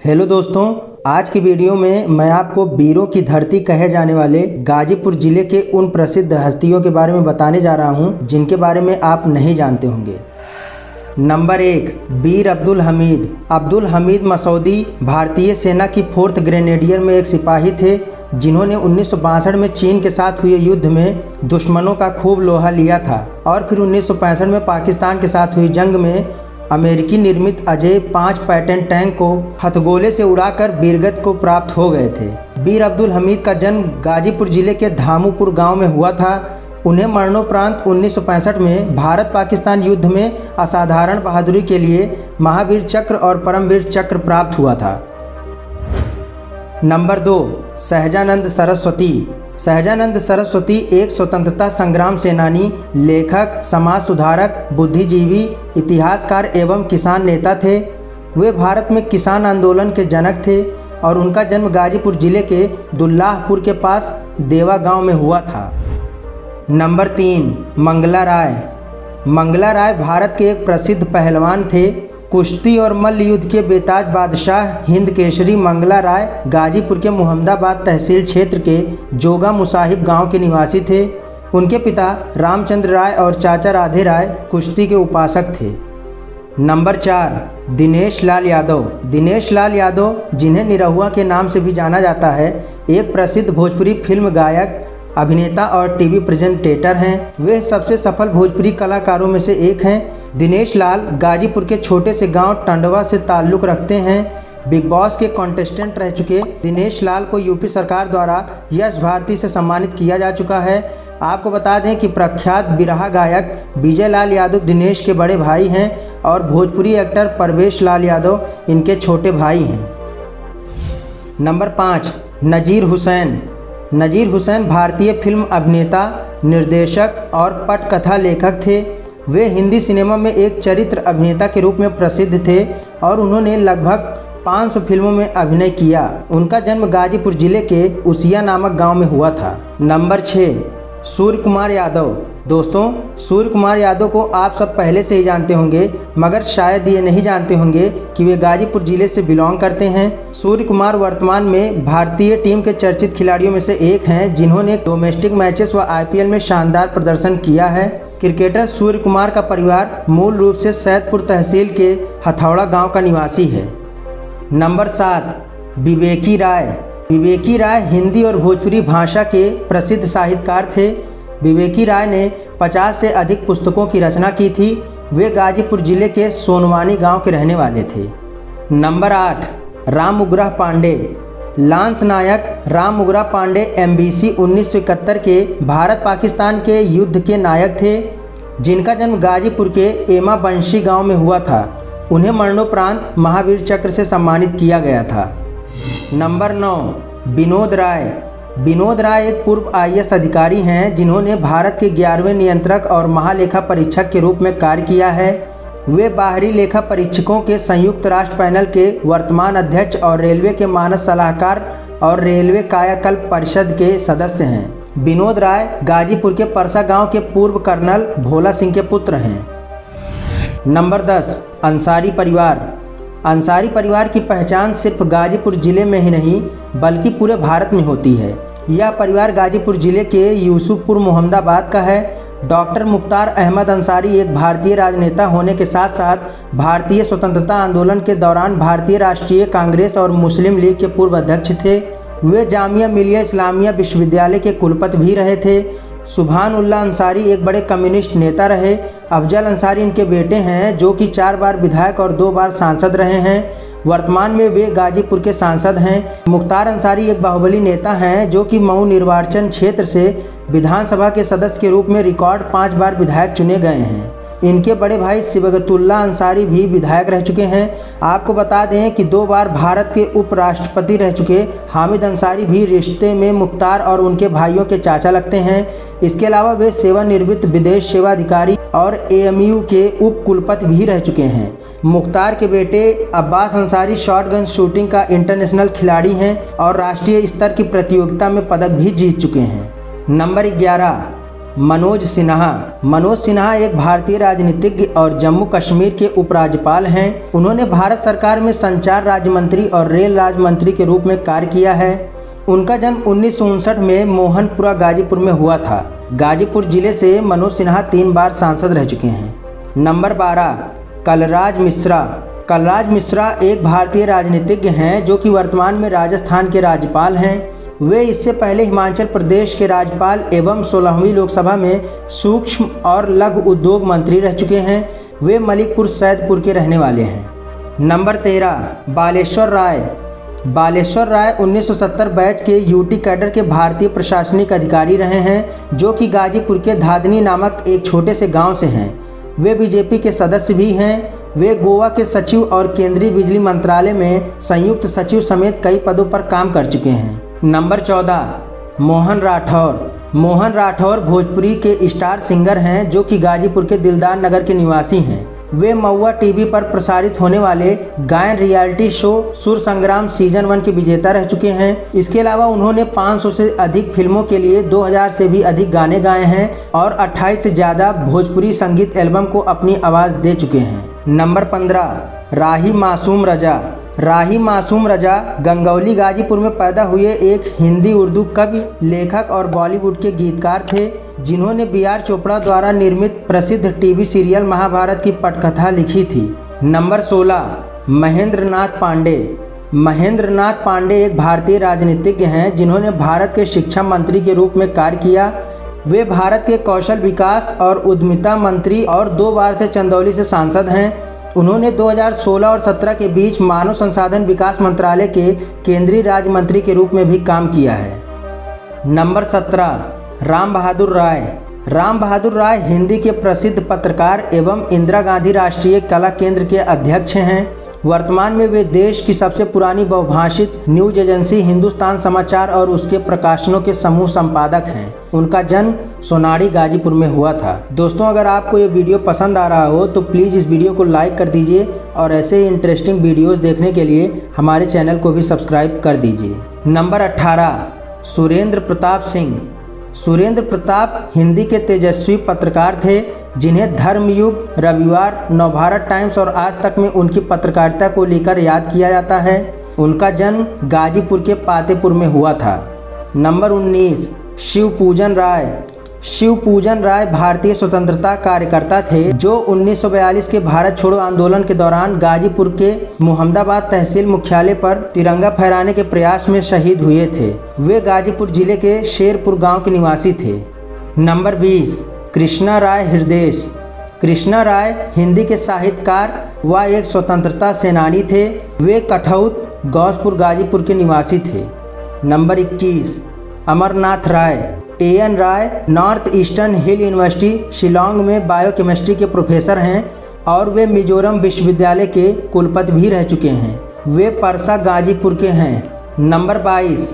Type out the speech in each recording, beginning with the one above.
Hello दोस्तों, आज की वीडियो में मैं आपको वीरों की धरती कहे जाने वाले गाजीपुर जिले के उन प्रसिद्ध हस्तियों के बारे में बताने जा रहा हूं जिनके बारे में आप नहीं जानते होंगे। नंबर 1, वीर अब्दुल हमीद। अब्दुल हमीद मसौदी भारतीय सेना की 4th ग्रेनेडियर में एक सिपाही थे जिन्होंने 1962 में चीन के साथ हुए युद्ध में दुश्मनों का खूब लोहा लिया था और फिर 1965 में पाकिस्तान के साथ हुई जंग में अमेरिकी निर्मित अजय 5 पैटर्न टैंक को हथगोले से उड़ाकर वीरगति को प्राप्त हो गए थे। वीर अब्दुल हमीद का जन्म गाजीपुर जिले के धामूपुर गांव में हुआ था। उन्हें मरणोपरांत 1965 में भारत पाकिस्तान युद्ध में असाधारण बहादुरी के लिए महावीर चक्र और परमवीर चक्र प्राप्त हुआ था। नंबर 2, सहजानंद सरस्वती। सहजानंद सरस्वती एक स्वतंत्रता संग्राम सेनानी, लेखक, समाज सुधारक, बुद्धिजीवी, इतिहासकार एवं किसान नेता थे। वे भारत में किसान आंदोलन के जनक थे और उनका जन्म गाजीपुर जिले के दुल्लाहपुर के पास देवा गांव में हुआ था। नंबर 3, मंगला राय। मंगला राय भारत के एक प्रसिद्ध पहलवान थे। कुश्ती और मल्ल युद्ध के बेताज बादशाह हिंद केसरी मंगला राय गाजीपुर के मुहम्मदाबाद तहसील क्षेत्र के जोगा मुसाहिब गांव के निवासी थे। उनके पिता रामचंद्र राय और चाचा राधे राय कुश्ती के उपासक थे। नंबर 4, दिनेश लाल यादव। दिनेश लाल यादव, जिन्हें निरहुआ के नाम से भी जाना जाता है, एक प्रसिद्ध भोजपुरी फिल्म गायक, अभिनेता और टीवी प्रेजेंटेटर हैं। वे सबसे सफल भोजपुरी कलाकारों में से एक हैं। दिनेश लाल गाजीपुर के छोटे से गांव टंडवा से ताल्लुक़ रखते हैं। बिग बॉस के कॉन्टेस्टेंट रह चुके दिनेश लाल को यूपी सरकार द्वारा यश भारती से सम्मानित किया जा चुका है। आपको बता दें कि प्रख्यात बिरहा गायक विजय लाल यादव दिनेश के बड़े भाई हैं और भोजपुरी एक्टर परवेश लाल यादव इनके छोटे भाई हैं। नंबर 5, नज़ीर हुसैन। नज़ीर हुसैन भारतीय फिल्म अभिनेता, निर्देशक और पटकथा लेखक थे। वे हिंदी सिनेमा में एक चरित्र अभिनेता के रूप में प्रसिद्ध थे और उन्होंने लगभग 500 फिल्मों में अभिनय किया। उनका जन्म गाजीपुर जिले के उसिया नामक गांव में हुआ था। नंबर 6, सूर्य कुमार यादव। दोस्तों, सूर्य कुमार यादव को आप सब पहले से ही जानते होंगे, मगर शायद ये नहीं जानते होंगे कि वे गाजीपुर जिले से बिलोंग करते हैं। सूर्य कुमार वर्तमान में भारतीय टीम के चर्चित खिलाड़ियों में से एक हैं जिन्होंने डोमेस्टिक मैचेस व IPL में शानदार प्रदर्शन किया है। क्रिकेटर सूर्य कुमार का परिवार मूल रूप से सैदपुर तहसील के हथौड़ा गांव का निवासी है। नंबर 7, विवेकी राय। विवेकी राय हिंदी और भोजपुरी भाषा के प्रसिद्ध साहित्यकार थे। विवेकी राय ने 50 से अधिक पुस्तकों की रचना की थी। वे गाजीपुर जिले के सोनवानी गांव के रहने वाले थे। नंबर 8, राम उग्रह पांडे। लांस नायक राम उग्रह पांडे MBC 1971 के भारत पाकिस्तान के युद्ध के नायक थे, जिनका जन्म गाजीपुर के एमा बंशी गांव में हुआ था। उन्हें मरणोपरांत महावीर चक्र से सम्मानित किया गया था। नंबर 9, विनोद राय। विनोद राय एक पूर्व IAS अधिकारी हैं जिन्होंने भारत के 11वें नियंत्रक और महालेखा परीक्षक के रूप में कार्य किया है। वे बाहरी लेखा परीक्षकों के संयुक्त राष्ट्र पैनल के वर्तमान अध्यक्ष और रेलवे के मानद सलाहकार और रेलवे कायाकल्प परिषद के सदस्य हैं। विनोद राय गाजीपुर के परसा गांव के पूर्व कर्नल भोला सिंह के पुत्र हैं। नंबर 10, अंसारी परिवार। अंसारी परिवार की पहचान सिर्फ गाजीपुर जिले में ही नहीं बल्कि पूरे भारत में होती है। यह परिवार गाजीपुर जिले के यूसुफपुर मुहम्मदाबाद का है। डॉक्टर मुख्तार अहमद अंसारी एक भारतीय राजनेता होने के साथ साथ भारतीय स्वतंत्रता आंदोलन के दौरान भारतीय राष्ट्रीय कांग्रेस और मुस्लिम लीग के पूर्व अध्यक्ष थे। वे जामिया मिलिया इस्लामिया विश्वविद्यालय के कुलपति भी रहे थे। सुभान उल्लाह अंसारी एक बड़े कम्युनिस्ट नेता रहे। अफजल अंसारी इनके बेटे हैं जो कि 4 बार विधायक और 2 बार सांसद रहे हैं। वर्तमान में वे गाजीपुर के सांसद हैं। मुख्तार अंसारी एक बाहुबली नेता हैं जो कि मऊ निर्वाचन क्षेत्र से विधानसभा के सदस्य के रूप में रिकॉर्ड 5 बार विधायक चुने गए हैं। इनके बड़े भाई सिबगतुल्लाह अंसारी भी विधायक रह चुके हैं। आपको बता दें कि 2 बार भारत के उपराष्ट्रपति रह चुके हामिद अंसारी भी रिश्ते में मुख्तार और उनके भाइयों के चाचा लगते हैं। इसके अलावा वे सेवानिवृत्त विदेश सेवा अधिकारी और AMU के उप कुलपति भी रह चुके हैं। मुख्तार के बेटे अब्बास अंसारी शॉटगन शूटिंग का इंटरनेशनल खिलाड़ी हैं और राष्ट्रीय स्तर की प्रतियोगिता में पदक भी जीत चुके हैं। नंबर 11, मनोज सिन्हा। मनोज सिन्हा एक भारतीय राजनीतिज्ञ और जम्मू कश्मीर के उपराज्यपाल हैं। उन्होंने भारत सरकार में संचार राज्य मंत्री और रेल राज्य मंत्री के रूप में कार्य किया है। उनका जन्म 1959 में मोहनपुरा गाजीपुर में हुआ था। गाजीपुर जिले से मनोज सिन्हा 3 बार सांसद रह चुके हैं। नंबर 12, कलराज मिश्रा। कलराज मिश्रा एक भारतीय राजनीतिज्ञ हैं जो कि वर्तमान में राजस्थान के राज्यपाल हैं। वे इससे पहले हिमाचल प्रदेश के राज्यपाल एवं 16वीं लोकसभा में सूक्ष्म और लघु उद्योग मंत्री रह चुके हैं। वे मलिकपुर सैदपुर के रहने वाले हैं। नंबर 13, बालेश्वर राय। बालेश्वर राय 1970 बैच के यूटी कैडर के भारतीय प्रशासनिक अधिकारी रहे हैं जो कि गाजीपुर के धादनी नामक एक छोटे से गांव से हैं। वे बीजेपी के सदस्य भी हैं। वे गोवा के सचिव और केंद्रीय बिजली मंत्रालय में संयुक्त सचिव समेत कई पदों पर काम कर चुके हैं। नंबर 14, मोहन राठौर। मोहन राठौर भोजपुरी के स्टार सिंगर हैं जो कि गाजीपुर के दिलदार नगर के निवासी हैं। वे महुआ टीवी पर प्रसारित होने वाले गायन रियलिटी शो सुर संग्राम सीजन 1 के विजेता रह चुके हैं। इसके अलावा उन्होंने 500 से अधिक फिल्मों के लिए 2000 से भी अधिक गाने गाए हैं और 28 से ज़्यादा भोजपुरी संगीत एल्बम को अपनी आवाज़ दे चुके हैं। नंबर 15, राही मासूम रजा। राही मासूम रजा गंगौली गाजीपुर में पैदा हुए एक हिंदी उर्दू कवि, लेखक और बॉलीवुड के गीतकार थे जिन्होंने बी.आर. चोपड़ा द्वारा निर्मित प्रसिद्ध टीवी सीरियल महाभारत की पटकथा लिखी थी। नंबर 16, महेंद्र नाथ पांडे। महेंद्र नाथ पांडे एक भारतीय राजनीतिज्ञ हैं जिन्होंने भारत के शिक्षा मंत्री के रूप में कार्य किया। वे भारत के कौशल विकास और उद्यमिता मंत्री और 2 बार से चंदौली से सांसद हैं। उन्होंने 2016 और 17 के बीच मानव संसाधन विकास मंत्रालय के केंद्रीय राज्य मंत्री के रूप में भी काम किया है। नंबर 17, राम बहादुर राय। राम बहादुर राय हिंदी के प्रसिद्ध पत्रकार एवं इंदिरा गांधी राष्ट्रीय कला केंद्र के अध्यक्ष हैं। वर्तमान में वे देश की सबसे पुरानी बहुभाषित न्यूज एजेंसी हिंदुस्तान समाचार और उसके प्रकाशनों के समूह संपादक हैं। उनका जन्म सोनाड़ी गाजीपुर में हुआ था। दोस्तों, अगर आपको ये वीडियो पसंद आ रहा हो तो प्लीज़ इस वीडियो को लाइक कर दीजिए और ऐसे ही इंटरेस्टिंग वीडियोज़ देखने के लिए हमारे चैनल को भी सब्सक्राइब कर दीजिए। नंबर 18, सुरेंद्र प्रताप सिंह। सुरेंद्र प्रताप हिंदी के तेजस्वी पत्रकार थे जिन्हें धर्मयुग, रविवार, नवभारत टाइम्स और आज तक में उनकी पत्रकारिता को लेकर याद किया जाता है। उनका जन्म गाजीपुर के पातेपुर में हुआ था। नंबर 19, शिवपूजन राय। शिवपूजन राय भारतीय स्वतंत्रता कार्यकर्ता थे जो 1942 के भारत छोड़ो आंदोलन के दौरान गाजीपुर के मुहम्मदाबाद तहसील मुख्यालय पर तिरंगा फहराने के प्रयास में शहीद हुए थे। वे गाजीपुर जिले के शेरपुर गांव के निवासी थे। नंबर 20, कृष्णा राय हृदयेश। कृष्णा राय हिंदी के साहित्यकार व एक स्वतंत्रता सेनानी थे। वे कठौत, गौसपुर, गाजीपुर के निवासी थे। Number 21, Amarnath Rai. A N. Rai north eastern hill university Shillong में बायोकेमिस्ट्री के प्रोफेसर हैं और वे मिजोरम विश्वविद्यालय के कुलपति भी रह चुके हैं। वे परसा गाजीपुर के हैं। नंबर 22,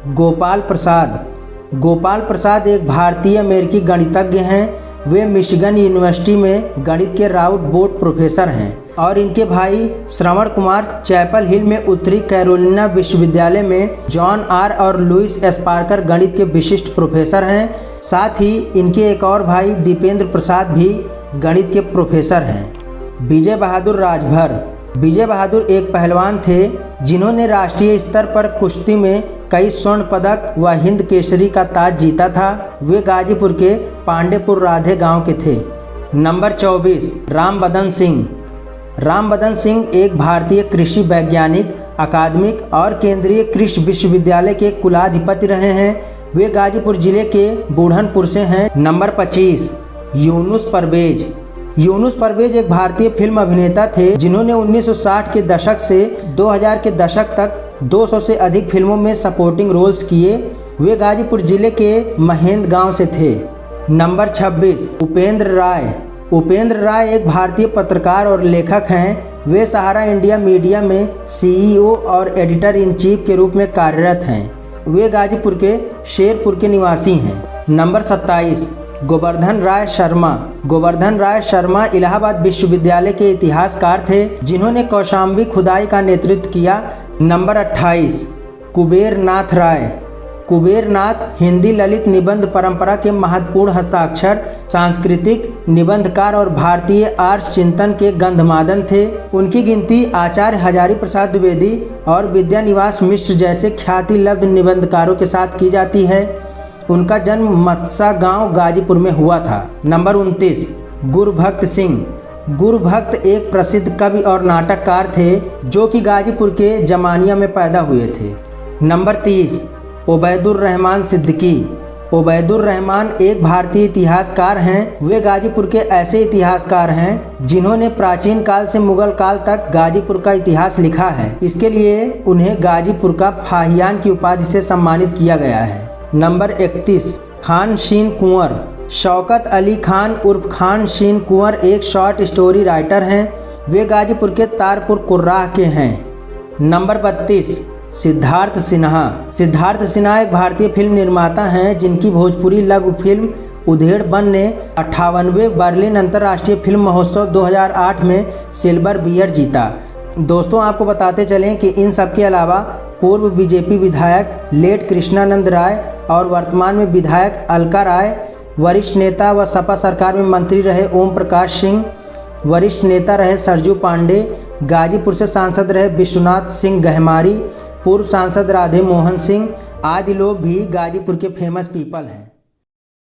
गोपाल प्रसाद। गोपाल प्रसाद एक भारतीय अमेरिकी गणितज्ञ हैं। वे मिशिगन यूनिवर्सिटी में गणित के राउट बोर्ड प्रोफेसर हैं और इनके भाई श्रवण कुमार चैपल हिल में उत्तरी कैरोलिना विश्वविद्यालय में जॉन आर और लुइस एस्पार्कर गणित के विशिष्ट प्रोफेसर हैं। साथ ही इनके एक और भाई दीपेंद्र प्रसाद भी गणित के प्रोफेसर हैं। विजय बहादुर राजभर। विजय बहादुर एक पहलवान थे जिन्होंने राष्ट्रीय स्तर पर कुश्ती में कई स्वर्ण पदक व हिंद केसरी का ताज जीता था। वे गाजीपुर के पांडेपुर राधे गांव के थे। नंबर 24, रामबदन सिंह। रामबदन सिंह एक भारतीय कृषि वैज्ञानिक, अकादमिक और केंद्रीय कृषि विश्वविद्यालय के कुलाधिपति रहे हैं। वे गाजीपुर जिले के बूढ़नपुर से हैं। नंबर 25, यूनुस परवेज। यूनुस परवेज एक भारतीय फिल्म अभिनेता थे जिन्होंने 1960 के दशक से 2000 के दशक तक 200 से अधिक फिल्मों में सपोर्टिंग रोल्स किए। वे गाजीपुर जिले के महेंद गांव से थे। नंबर 26, उपेंद्र राय। उपेंद्र राय एक भारतीय पत्रकार और लेखक हैं। वे सहारा इंडिया मीडिया में CEO और एडिटर इन चीफ के रूप में कार्यरत हैं। वे गाजीपुर के शेरपुर के निवासी हैं। नंबर 27, गोवर्धन राय शर्मा। गोवर्धन राय शर्मा इलाहाबाद विश्वविद्यालय के इतिहासकार थे जिन्होंने कौशाम्बी खुदाई का नेतृत्व किया। नंबर 28, कुबेर नाथ राय। कुबेरनाथ हिंदी ललित निबंध परंपरा के महत्वपूर्ण हस्ताक्षर, सांस्कृतिक निबंधकार और भारतीय आर्ष चिंतन के गंधमादन थे। उनकी गिनती आचार्य हजारी प्रसाद द्विवेदी और विद्यानिवास मिश्र जैसे ख्याति लब्ध निबंधकारों के साथ की जाती है। उनका जन्म मत्सा गांव गाजीपुर में हुआ था। नंबर 29, गुरुभक्त सिंह। गुरुभक्त एक प्रसिद्ध कवि और नाटककार थे जो कि गाजीपुर के जमानिया में पैदा हुए थे। नंबर 30, उबैदुर रहमान सिद्दीकी। उबैदुर रहमान एक भारतीय इतिहासकार हैं। वे गाजीपुर के ऐसे इतिहासकार हैं जिन्होंने प्राचीन काल से मुगल काल तक गाजीपुर का इतिहास लिखा है। इसके लिए उन्हें गाजीपुर का फाहियान की उपाधि से सम्मानित किया गया है। नंबर 31, खान शीन कुंवर। शौकत अली खान उर्फ खान शीन कुंवर एक शॉर्ट स्टोरी राइटर हैं। वे गाजीपुर के तारपुर कुर्राह के हैं। नंबर 32, सिद्धार्थ सिन्हा। सिद्धार्थ सिन्हा एक भारतीय फिल्म निर्माता हैं जिनकी भोजपुरी लघु फिल्म उधेड़ बन ने 58वें बर्लिन अंतर्राष्ट्रीय फिल्म महोत्सव 2008 में सिल्वर बियर जीता। दोस्तों, आपको बताते चलें कि इन सब के अलावा पूर्व बीजेपी विधायक लेट कृष्णानंद राय और वर्तमान में विधायक अलका राय, वरिष्ठ नेता व सपा सरकार में मंत्री रहे ओम प्रकाश सिंह, वरिष्ठ नेता रहे सरजू पांडे, गाजीपुर से सांसद रहे विश्वनाथ सिंह गहमारी, पूर्व सांसद राधे मोहन सिंह आदि लोग भी गाजीपुर के फेमस पीपल हैं।